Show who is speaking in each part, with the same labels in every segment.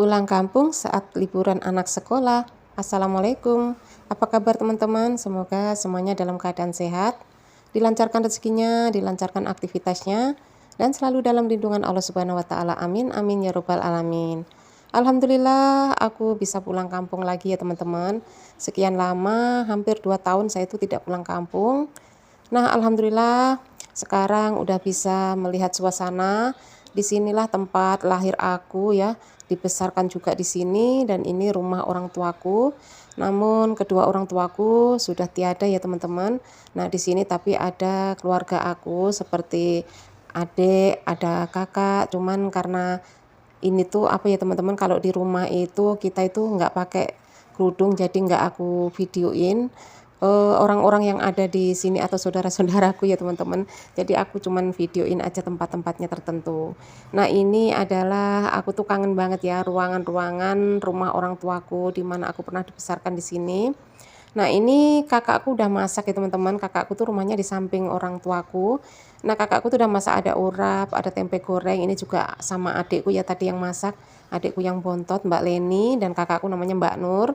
Speaker 1: Pulang kampung saat liburan anak sekolah. Assalamualaikum. Apa kabar teman-teman? Semoga semuanya dalam keadaan sehat, dilancarkan rezekinya, dilancarkan aktivitasnya, dan selalu dalam lindungan Allah Subhanahu wa taala. Amin amin ya robbal alamin. Alhamdulillah aku bisa pulang kampung lagi ya teman-teman. Sekian lama, hampir 2 tahun saya itu tidak pulang kampung. Nah, alhamdulillah sekarang udah bisa melihat suasana. Disinilah tempat lahir aku ya, dibesarkan juga di sini dan ini rumah orang tuaku. Namun kedua orang tuaku sudah tiada ya teman-teman. Nah, di sini tapi ada keluarga aku seperti adik, ada kakak. Cuman karena ini tuh apa ya teman-teman, kalau di rumah itu kita itu nggak pakai kerudung jadi nggak aku videoin orang-orang yang ada di sini atau saudara-saudaraku ya teman-teman. Jadi aku cuman videoin aja tempat-tempatnya tertentu. Nah, ini adalah aku tuh kangen banget ya ruangan-ruangan rumah orang tuaku di mana aku pernah dibesarkan di sini. Nah, ini kakakku udah masak ya teman-teman. Kakakku tuh rumahnya di samping orang tuaku. Nah, kakakku tuh udah masak, ada urap, ada tempe goreng. Ini juga sama adikku ya tadi yang masak. Adikku yang bontot, Mbak Leni, dan kakakku namanya Mbak Nur.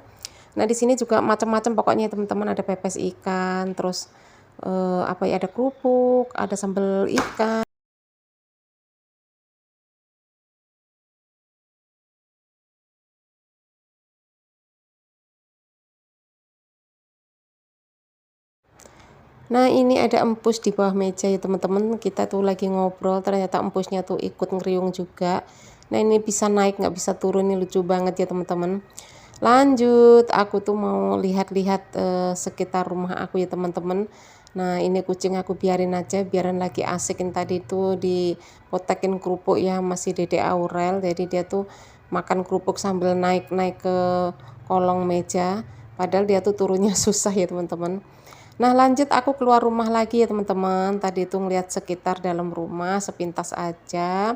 Speaker 1: Nah, di sini juga macam-macam pokoknya teman-teman, ada pepes ikan, terus apa ya, ada kerupuk, ada sambal ikan. Nah, ini ada empus di bawah meja ya teman-teman. Kita tuh lagi ngobrol, ternyata empusnya tuh ikut ngeriung juga. Nah, ini bisa naik nggak bisa turun, ini lucu banget ya teman-teman. Lanjut, aku tuh mau lihat-lihat sekitar rumah aku ya teman-teman. Nah, ini kucing aku biarin aja, biarin lagi asikin tadi tuh dipotekin kerupuk ya, masih Dede Aurel. Jadi dia tuh makan kerupuk sambil naik-naik ke kolong meja. Padahal dia tuh turunnya susah ya teman-teman. Nah, lanjut aku keluar rumah lagi ya teman-teman. Tadi itu ngeliat sekitar dalam rumah sepintas aja.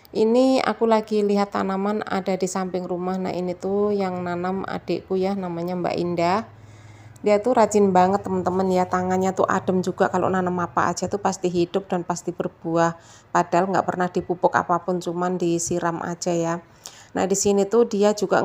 Speaker 1: Ini aku lagi lihat tanaman ada di samping rumah. Nah, ini tuh yang nanam adikku ya, namanya Mbak Indah. Dia tuh rajin banget teman-teman ya, tangannya tuh adem juga, kalau nanam apa aja tuh pasti hidup dan pasti berbuah. Padahal nggak pernah dipupuk apapun, cuman disiram aja ya. Nah, di sini tuh dia juga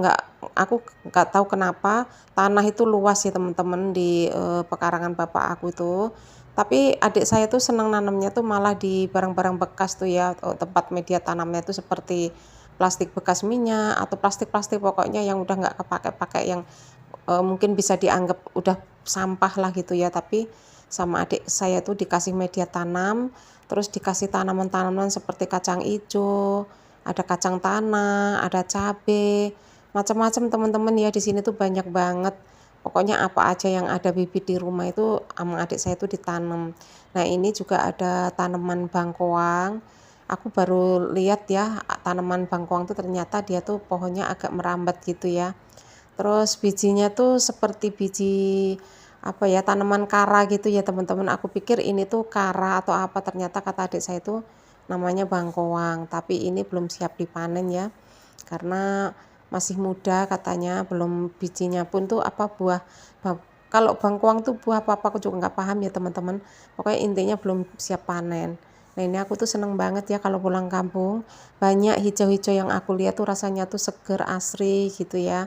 Speaker 1: aku nggak tahu kenapa tanah itu luas ya teman-teman di pekarangan bapak aku itu. Tapi adik saya tuh senang nanamnya tuh malah di barang-barang bekas tuh ya, tempat media tanamnya tuh seperti plastik bekas minyak atau plastik-plastik pokoknya yang udah nggak kepake-pakai, yang mungkin bisa dianggap udah sampah lah gitu ya. Tapi sama adik saya tuh dikasih media tanam, terus dikasih tanaman-tanaman seperti kacang hijau, ada kacang tanah, ada cabe, macam-macam teman-teman ya. Di sini tuh banyak banget. Pokoknya apa aja yang ada bibit di rumah itu sama adik saya tuh ditanam. Nah, ini juga ada tanaman bangkoang. Aku baru lihat ya, tanaman bangkoang tuh ternyata dia tuh pohonnya agak merambat gitu ya. Terus bijinya tuh seperti biji apa ya, tanaman kara gitu ya teman-teman. Aku pikir ini tuh kara atau apa, ternyata kata adik saya itu namanya bangkoang. Tapi ini belum siap dipanen ya, karena masih muda katanya, belum bijinya pun tuh apa kalau bangkoang tuh buah apa aku juga nggak paham ya teman-teman. Pokoknya intinya belum siap panen. Nah, ini aku tuh seneng banget ya kalau pulang kampung, banyak hijau-hijau yang aku lihat tuh rasanya tuh seger, asri gitu ya.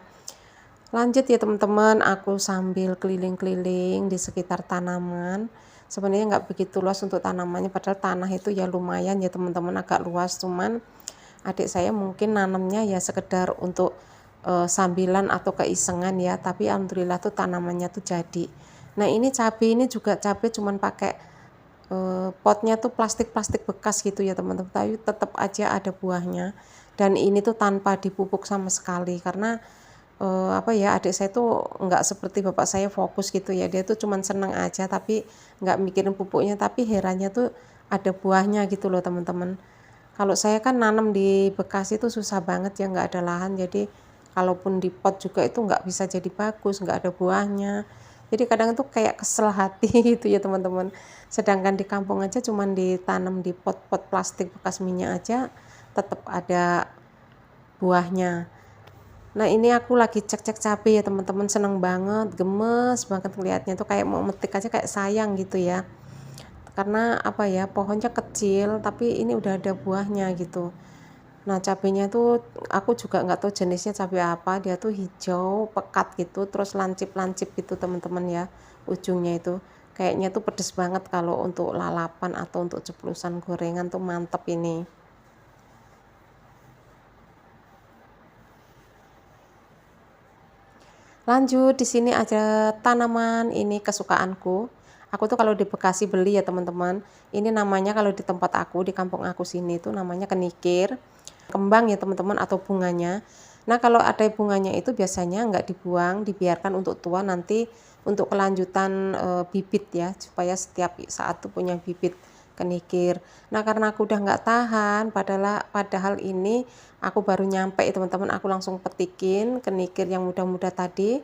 Speaker 1: Lanjut ya teman-teman, aku sambil keliling-keliling di sekitar tanaman. Sebenarnya nggak begitu luas untuk tanamannya, padahal tanah itu ya lumayan ya teman-teman, agak luas. Cuman adik saya mungkin nanamnya ya sekedar untuk sambilan atau keisengan ya. Tapi alhamdulillah tuh tanamannya tuh jadi. Nah, ini cabai, ini juga cabai cuman pakai potnya tuh plastik-plastik bekas gitu ya teman-teman. Tapi tetap aja ada buahnya. Dan ini tuh tanpa dipupuk sama sekali, karena apa ya, adik saya tuh nggak seperti bapak saya fokus gitu ya. Dia tuh cuman seneng aja tapi nggak mikirin pupuknya. Tapi herannya tuh ada buahnya gitu loh teman-teman. Kalau saya kan nanam di Bekasi tuh susah banget ya, nggak ada lahan. Jadi kalaupun di pot juga itu nggak bisa jadi bagus, nggak ada buahnya. Jadi kadang tuh kayak kesel hati gitu ya teman-teman. Sedangkan di kampung aja cuman ditanam di pot-pot plastik bekas minyak aja tetap ada buahnya. Nah, ini aku lagi cek-cek cabai ya teman-teman, seneng banget, gemes banget ngeliatnya tuh, kayak mau metik aja kayak sayang gitu ya. Karena apa ya, pohonnya kecil tapi ini udah ada buahnya gitu. Nah, cabenya tuh aku juga nggak tahu jenisnya cabai apa, dia tuh hijau, pekat gitu, terus lancip-lancip gitu teman-teman ya, ujungnya itu. Kayaknya tuh pedes banget kalau untuk lalapan atau untuk ceplusan gorengan tuh mantep ini. Lanjut, di sini ada tanaman ini kesukaanku. Aku tuh kalau di Bekasi beli ya teman-teman. Ini namanya kalau di tempat aku, di kampung aku sini tuh namanya kenikir. Kembang ya teman-teman atau bunganya. Nah, kalau ada bunganya itu biasanya nggak dibuang, dibiarkan untuk tua nanti untuk kelanjutan bibit ya, supaya setiap saat tuh punya bibit kenikir. Nah, karena aku udah nggak tahan, padahal ini aku baru nyampe ya teman-teman, aku langsung petikin kenikir yang muda-muda tadi.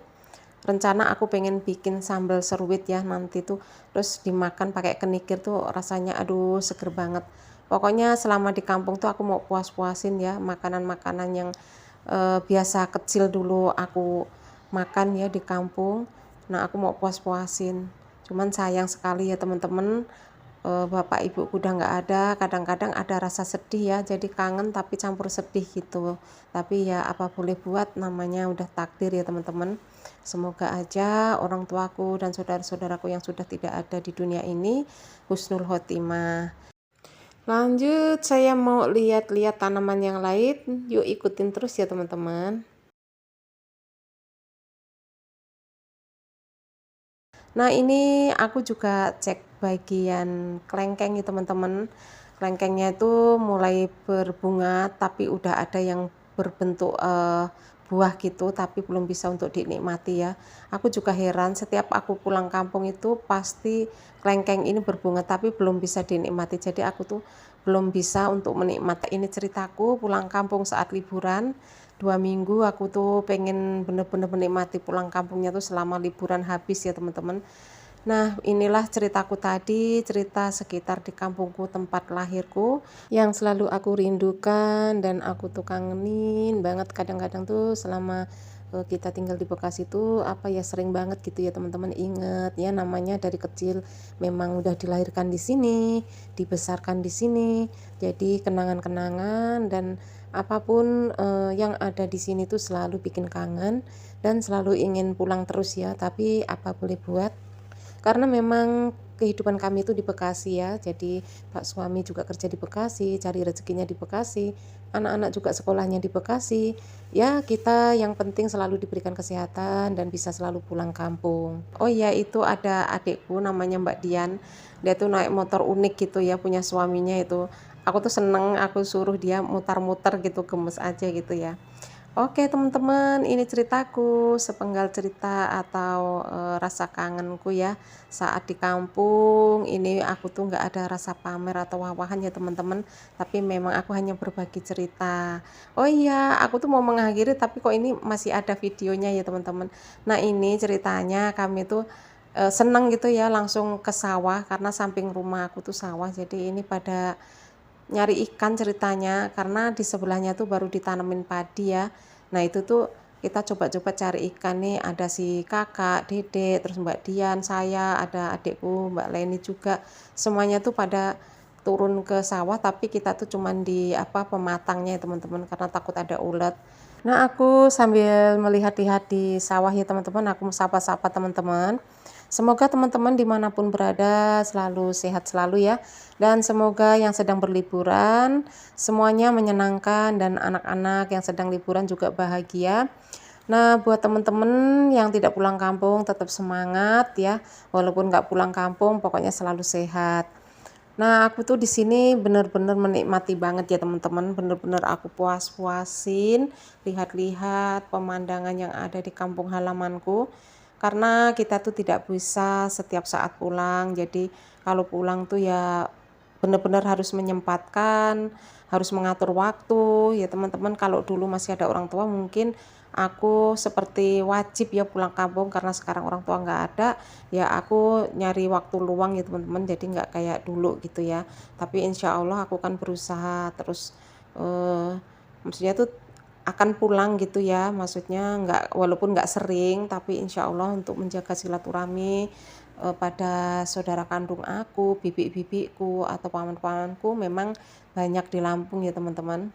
Speaker 1: Rencana aku pengen bikin sambal seruit ya nanti tuh, terus dimakan pakai kenikir tuh rasanya aduh seger banget. Pokoknya selama di kampung tuh aku mau puas-puasin ya makanan-makanan yang biasa kecil dulu aku makan ya di kampung. Nah, aku mau puas-puasin. Cuman sayang sekali ya teman-teman, bapak ibuku udah nggak ada. Kadang-kadang ada rasa sedih ya, jadi kangen tapi campur sedih gitu. Tapi ya apa boleh buat, namanya udah takdir ya teman-teman. Semoga aja orang tuaku dan saudara-saudaraku yang sudah tidak ada di dunia ini husnul khotimah. Lanjut, saya mau lihat-lihat tanaman yang lain. Yuk ikutin terus ya teman-teman. Nah, ini aku juga cek bagian kelengkeng ya teman-teman. Kelengkengnya itu mulai berbunga tapi udah ada yang berbentuk buah gitu tapi belum bisa untuk dinikmati ya. Aku juga heran setiap aku pulang kampung itu pasti kelengkeng ini berbunga tapi belum bisa dinikmati. Jadi aku tuh belum bisa untuk menikmati. Ini ceritaku pulang kampung saat liburan. 2 minggu aku tuh pengen bener-bener menikmati pulang kampungnya tuh selama liburan habis ya teman-teman. Nah, inilah ceritaku tadi, cerita sekitar di kampungku tempat lahirku yang selalu aku rindukan dan aku tuh kangenin banget. Kadang-kadang tuh selama kita tinggal di Bekasi tuh apa ya sering banget gitu ya teman-teman, inget ya namanya dari kecil memang udah dilahirkan di sini, dibesarkan di sini. Jadi kenangan-kenangan dan apapun yang ada di sini tuh selalu bikin kangen dan selalu ingin pulang terus ya. Tapi apa boleh buat, karena memang kehidupan kami itu di Bekasi ya, jadi Pak suami juga kerja di Bekasi, cari rezekinya di Bekasi, anak-anak juga sekolahnya di Bekasi. Ya, kita yang penting selalu diberikan kesehatan dan bisa selalu pulang kampung. Oh iya, itu ada adikku namanya Mbak Dian, dia tuh naik motor unik gitu ya, punya suaminya itu. Aku tuh seneng, aku suruh dia mutar-muter gitu, gemes aja gitu ya. Oke teman-teman, ini ceritaku, sepenggal cerita atau rasa kangenku ya saat di kampung. Ini aku tuh nggak ada rasa pamer atau wah-wahan ya teman-teman, tapi memang aku hanya berbagi cerita. Oh iya, aku tuh mau mengakhiri tapi kok ini masih ada videonya ya teman-teman. Nah, ini ceritanya kami tuh seneng gitu ya langsung ke sawah karena samping rumah aku tuh sawah, jadi ini pada nyari ikan ceritanya karena di sebelahnya tuh baru ditanemin padi ya. Nah, itu tuh kita coba-coba cari ikan nih, ada si kakak, Dede, terus Mbak Dian, saya, ada adikku Mbak Leni juga. Semuanya tuh pada turun ke sawah tapi kita tuh cuman di apa pematangnya ya teman-teman karena takut ada ulat. Nah, aku sambil melihat-lihat di sawah ya teman-teman, aku sapa-sapa teman-teman. Semoga teman-teman dimanapun berada selalu sehat selalu ya. Dan semoga yang sedang berliburan semuanya menyenangkan dan anak-anak yang sedang liburan juga bahagia. Nah, buat teman-teman yang tidak pulang kampung tetap semangat ya. Walaupun nggak pulang kampung, pokoknya selalu sehat. Nah, aku tuh di sini bener-bener menikmati banget ya teman-teman, bener-bener aku puas-puasin lihat-lihat pemandangan yang ada di kampung halamanku. Karena kita tuh tidak bisa setiap saat pulang, jadi kalau pulang tuh ya bener-bener harus menyempatkan, harus mengatur waktu ya teman-teman. Kalau dulu masih ada orang tua mungkin aku seperti wajib ya pulang kampung, karena sekarang orang tua nggak ada ya aku nyari waktu luang ya teman-teman, jadi nggak kayak dulu gitu ya. Tapi insya Allah aku kan berusaha terus maksudnya tuh akan pulang gitu ya, maksudnya nggak, walaupun nggak sering tapi insya Allah untuk menjaga silaturahmi pada saudara kandung aku, bibi-bibiku atau paman-pamanku memang banyak di Lampung ya teman-teman.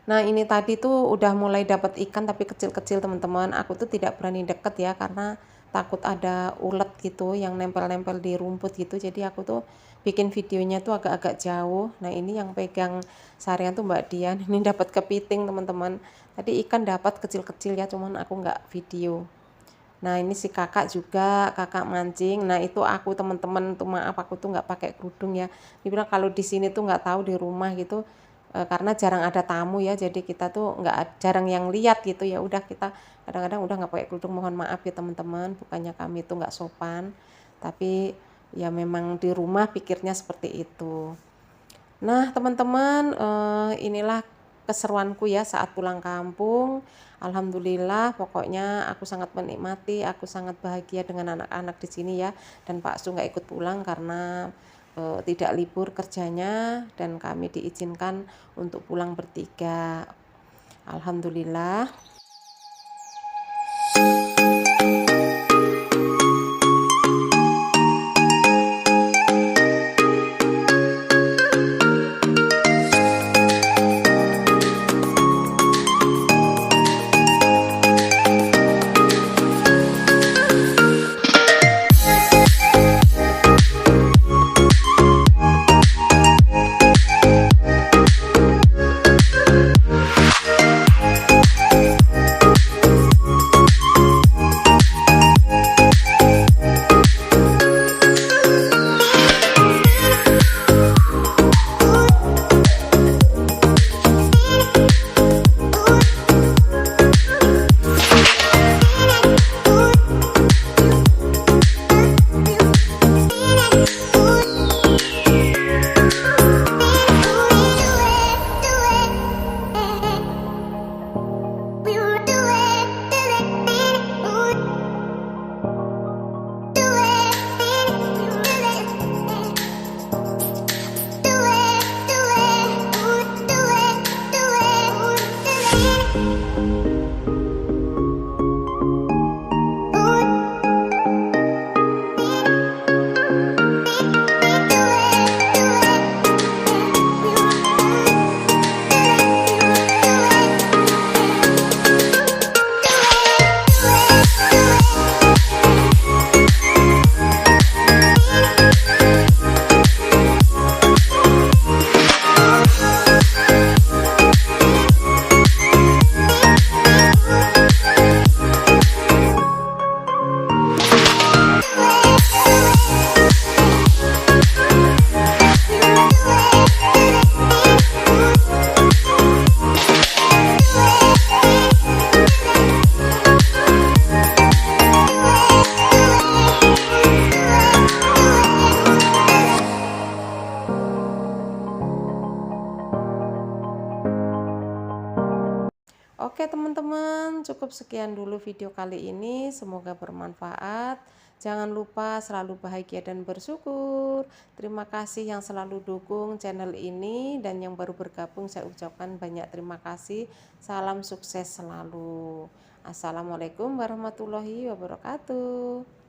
Speaker 1: Nah ini tadi tuh udah mulai dapat ikan tapi kecil-kecil teman-teman. Aku tuh tidak berani deket ya karena takut ada ulet gitu yang nempel-nempel di rumput gitu. Jadi aku tuh bikin videonya tuh agak-agak jauh. Nah ini yang pegang seharian tuh Mbak Dian. Ini dapat kepiting teman-teman. Tadi ikan dapat kecil-kecil ya, cuman aku nggak video. Nah ini si kakak juga, kakak mancing. Nah itu aku teman-teman tuh, maaf aku tuh nggak pakai kerudung ya. Dibilang kalau di sini tuh nggak tahu di rumah gitu, karena jarang ada tamu ya. Jadi kita tuh jarang yang lihat gitu ya. Udah kita kadang-kadang udah nggak pakai kerudung. Mohon maaf ya teman-teman. Bukannya kami tuh nggak sopan, tapi ya memang di rumah pikirnya seperti itu. Nah, teman-teman, inilah keseruanku ya saat pulang kampung. Alhamdulillah, pokoknya aku sangat menikmati, aku sangat bahagia dengan anak-anak di sini ya. Dan Pak Su nggak ikut pulang karena tidak libur kerjanya dan kami diizinkan untuk pulang bertiga. Alhamdulillah. Oke teman-teman, cukup sekian dulu video kali ini. Semoga bermanfaat. Jangan lupa selalu bahagia dan bersyukur. Terima kasih yang selalu dukung channel ini, dan yang baru bergabung saya ucapkan banyak terima kasih. Salam sukses selalu. Assalamualaikum warahmatullahi wabarakatuh.